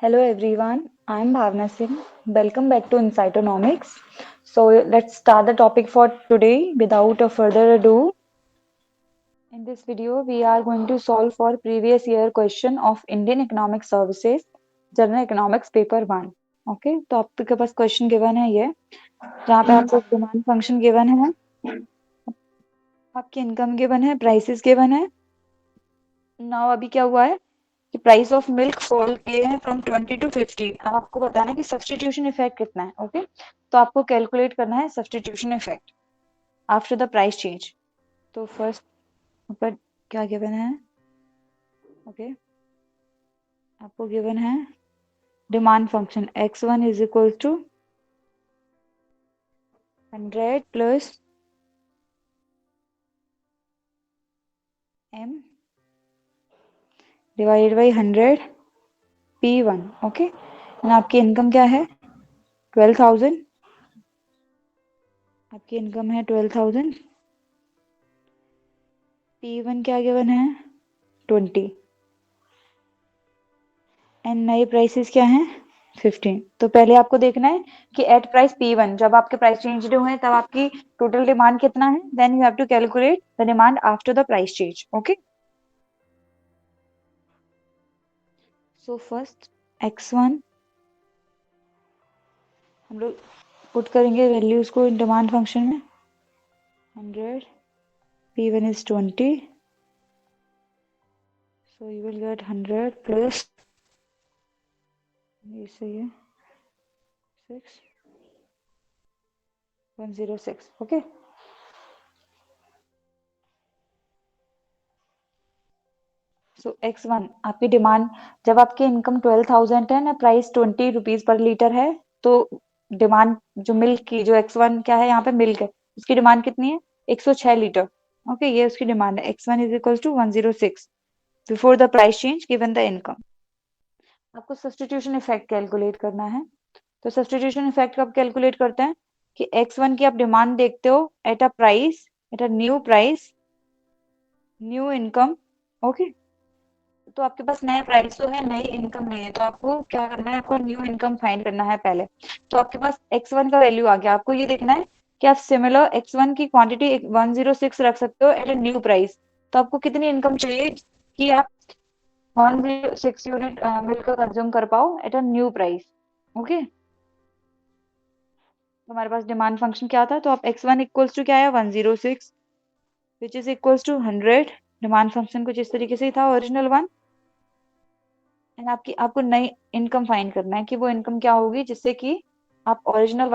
Hello everyone, I am Bhavna Singh. Welcome back to Insightonomics. So let's start the topic for today without a further ado. In this video, we are going to solve for previous year question of Indian Economic Services, General Economics Paper 1. Okay तो आपके पास question given है ये जहाँ पे आपको demand function given है, आपकी income given है, प्राइसेस गिवन है. नाउ अभी क्या हुआ है कि प्राइस ऑफ मिल्क फॉल किए हैं फ्रॉम 20 टू 50. अब आपको बताना है कि सब्सटीट्यूशन इफेक्ट कितना है. ओके तो आपको कैलकुलेट करना है substitution effect after the price change. तो फर्स्ट ऊपर क्या गिवन है? ओके आपको गिवन है demand function x1 is equal to 100 plus m divided by 100 p1. Okay आपकी इनकम क्या है? 12,000. आपकी इनकम है 12,000. p1 क्या गिवन है? 20. एंड नए प्राइसेस क्या हैं? 15. तो पहले आपको देखना है कि एट प्राइस P1 जब आपके प्राइस चेंज हुए तब आपकी टोटल डिमांड कितना है. Then you have to calculate the demand after the price change. Okay so first x1 हम लोग पुट करेंगे वैल्यूज को डिमांड फंक्शन में. 100 P1 is 20, so you will get 100 plus ये सही है 6 106. ओके सो x1 आपकी डिमांड जब आपकी इनकम 12,000 है ना, प्राइस 20 रुपीज पर लीटर है, तो डिमांड जो मिल्क की जो x1 क्या है यहाँ पे मिल्क है उसकी डिमांड कितनी है? 106 लीटर. ओके ये उसकी डिमांड है. x1 is equal to 106 before the price change given the income. आपको सब्सटीट्यूशन इफेक्ट कैलकुलेट करना है. तो सब्सटीट्यूशन इफेक्ट कब कैलकुलेट करते हैं कि x1 की आप डिमांड देखते हो at a price, eight a new price, new income. Okay तो आपके पास नया प्राइस तो है, नई इनकम नहीं है, तो आपको क्या करना है? आपको न्यू इनकम फाइंड करना है पहले. तो आपके पास x1 का वैल्यू आ गया. आपको ये देखना है कि आप सिमिलर x1 की क्वांटिटी 106 रख सकते हो एट अ न्यू प्राइस. तो आपको कितनी इनकम चाहिए कि आप 106 यूनिट मिल्क कंज्यूम कर पाओ eight a new price. Okay हमारे पास डिमांड फंक्शन क्या था? तो आप x1 इक्वल्स टू क्या है? 106 which is equals to 100. Demand function कुछ इस तरीके से ही था ओरिजिनल वन. एंड आपको नई इनकम फाइंड करना है कि वो इनकम क्या होगी जिससे कि आप ओरिजिनल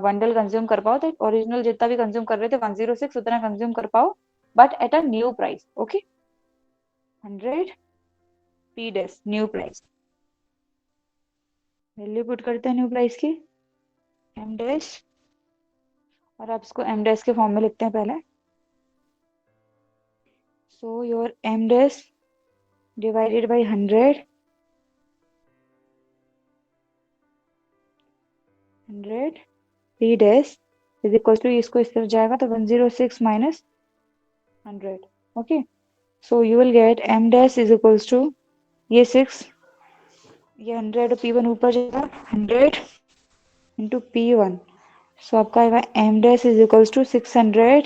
बंडल कंज्यूम कर पाओ. तो ओरिजिनल जितना भी कंज्यूम कर रहे थे 106 उतना कंज्यूम कर पाओ but at a new price. Okay 100 p dash new price. Value put करते हैं न्यू प्राइस की m डैश, और आप इसको m डैश के फॉर्म में लिखते हैं पहले. So your m dash divided by 100 p dash is equal to, इसको इस तरफ जाएगा तो 106 minus 100. Okay so you will get m dash is equals to ये 6, ये 100 p1 ऊपर जाएगा 100 इंटू p1. सो आपका आएगा m dash is equals to 600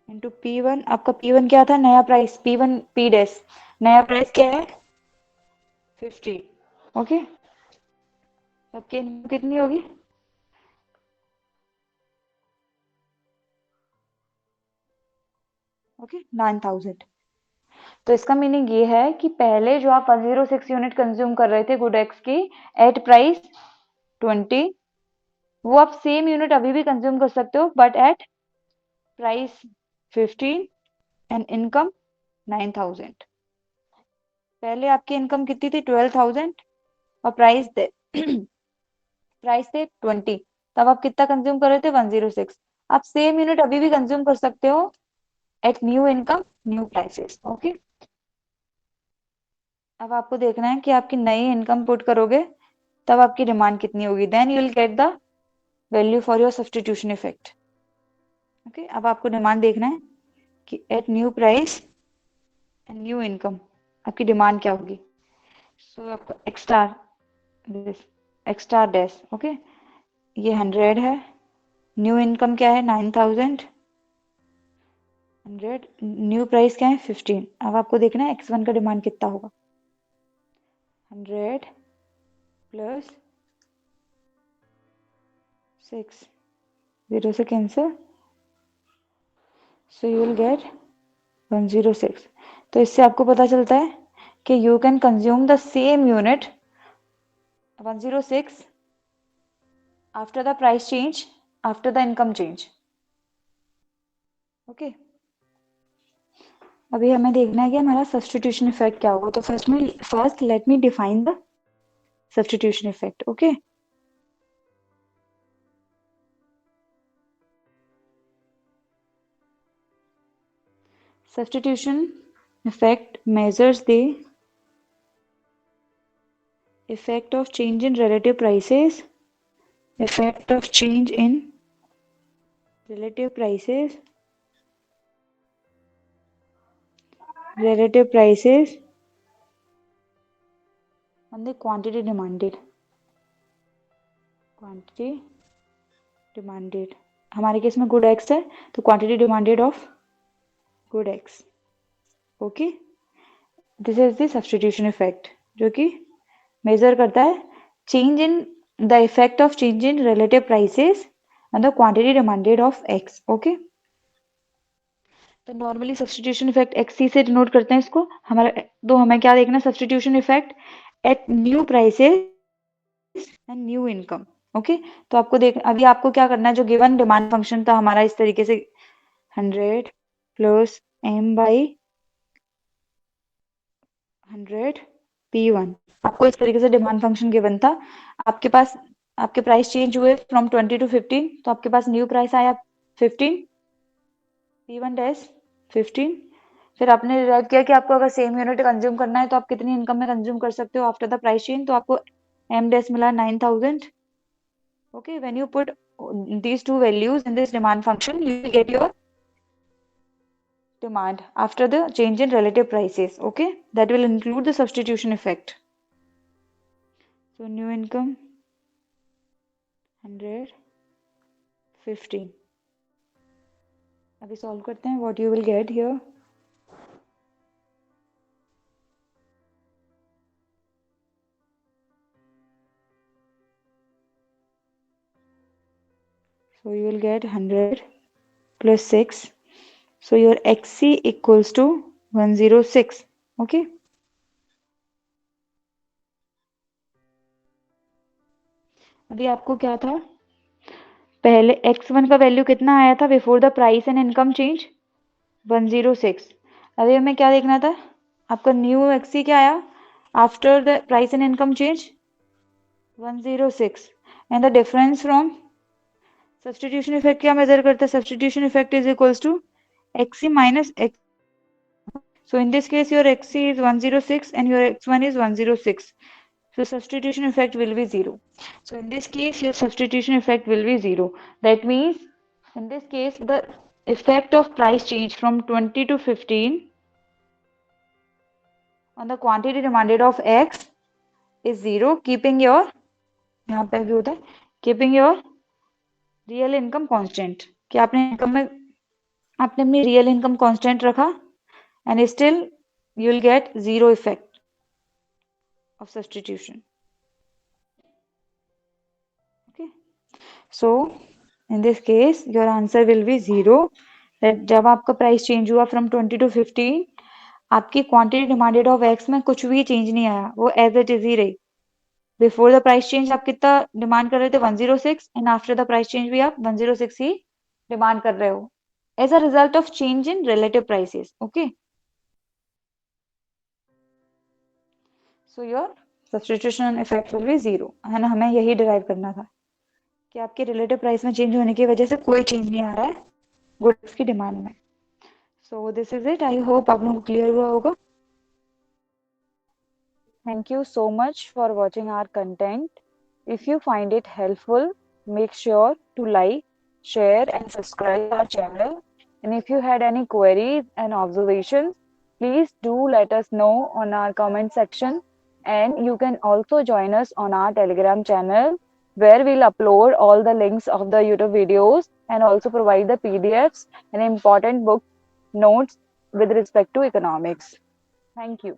into p1. आपका p1 क्या था? नया प्राइस. p1 p डैश नया प्राइस क्या है? 50. ओके आपकी इनकम कितनी होगी? ओके 9,000. तो इसका मीनिंग ये है कि पहले जो आप 106 यूनिट कंज्यूम कर रहे थे गुड एक्स की एट प्राइस 20, वो आप सेम यूनिट अभी भी कंज्यूम कर सकते हो but at price 15 and income 9,000. पहले आपकी इनकम कितनी थी? 12,000 और प्राइस थे प्राइस थे 20. तब आप कितना कंज्यूम कर रहे थे? 106. आप सेम यूनिट अभी भी कंज्यूम कर सकते हो at new income new prices. Okay अब आपको देखना है कि आपकी नई इनकम पुट करोगे तब आपकी डिमांड कितनी होगी. Then you will get the value for your substitution effect. Okay अब आपको डिमांड देखना है कि at new price and new income आपकी डिमांड क्या होगी. सो आपको एक्स्ट्रा डैश, ओके। ये 100 है। न्यू इनकम क्या है? 9,000। 100। न्यू प्राइस क्या है? 15। अब आपको देखना है X1 का डिमांड कितना होगा। 100 प्लस 6, 0 से cancel, so you will gate 106। तो इससे आपको पता चलता है कि you can consume the same unit 106 after the price change, after the income change, okay. अभी हमें देखना है कि हमारा सब्स्टिट्यूशन इफेक्ट क्या होगा। तो first let me define the substitution effect, okay. Substitution effect measures the effect of change in relative prices, effect of change in relative prices, relative prices on the quantity demanded, quantity demanded। हमारे case में good x है तो quantity demanded of good x, okay. This is the substitution effect जो कि major करता है change in the effect of change in relative prices and the quantity demanded of x, okay. तो normally substitution effect XC से denote करते हैं इसको। हमें क्या देखना है? Substitution effect at new prices and new income, okay. तो अभी आपको क्या करना है? जो गिवन डिमांड फंक्शन था हमारा इस तरीके से 100 प्लस m बाई 100 P1। आपको इस तरीके से डिमांड फंक्शन गिवन था। आपके प्राइस चेंज हुए फ्रॉम 20 टू 15, तो आपके पास न्यू प्राइस आया 15, P1 डैश 15। फिर आपने डिराइव किया कि आपको अगर सेम यूनिट कंज्यूम करना है तो आप कितनी इनकम में कंज्यूम कर सकते हो आफ्टर द प्राइस चेंज। तो आपको एम डैश मिला 9,000, okay. When you put these two values in this demand function, you will get your demand after the change in relative prices, okay. That will include the substitution effect. So new income 100 15। अभी solve करते हैं। what you will get here, so you will get 100 plus 6, so your xc equals to 106, okay। अभी आपको क्या था? पहले x1 का value कितना आया था before the price and income change? 106। अभी हमें क्या देखना था? आपका न्यू एक्सी क्या आया after the price and income change? 106। And the difference from substitution effect क्या मेजर करता है? Substitution effect is equals to एक्सी minus x. So in this case your xc is 106 and your x1 is 106. So substitution effect will be 0. So in this case your substitution effect will be 0. That means in this case the effect of price change from 20 to 15 on the quantity demanded of x is 0, keeping your, यहाँ पे भी होता है, keeping your real income constant, कि आपने अपनी real income constant रखा and still you will get 0 effect of substitution, okay। So in this case your answer will be 0, that जब आपका प्राइस चेंज हुआ फ्रॉम 20 टू 15 आपकी क्वांटिटी डिमांडेड ऑफ एक्स में कुछ भी चेंज नहीं आया, वो एज इट इज ही रही। बिफोर द प्राइस चेंज आप कितना डिमांड कर रहे थे? 106, and after the price change भी आप 106 ही डिमांड कर रहे हो as a result of change in relative prices, okay. So your substitution effect will be 0, है ना। हमें यही डिराइव करना था कि आपके रिलेटिव प्राइस में चेंज होने की वजह से कोई चेंज नहीं आ रहा है गुड्स की डिमांड में। So this is it. I hope आप लोगों को क्लियर हुआ होगा। Thank you so much for watching our content. If you find it helpful, make sure to like, share and subscribe our channel. And if you had any queries and observations, please do let us know on our comment section. And you can also join us on our Telegram channel where we'll upload all the links of the YouTube videos and also provide the PDFs and important book notes with respect to economics. Thank you.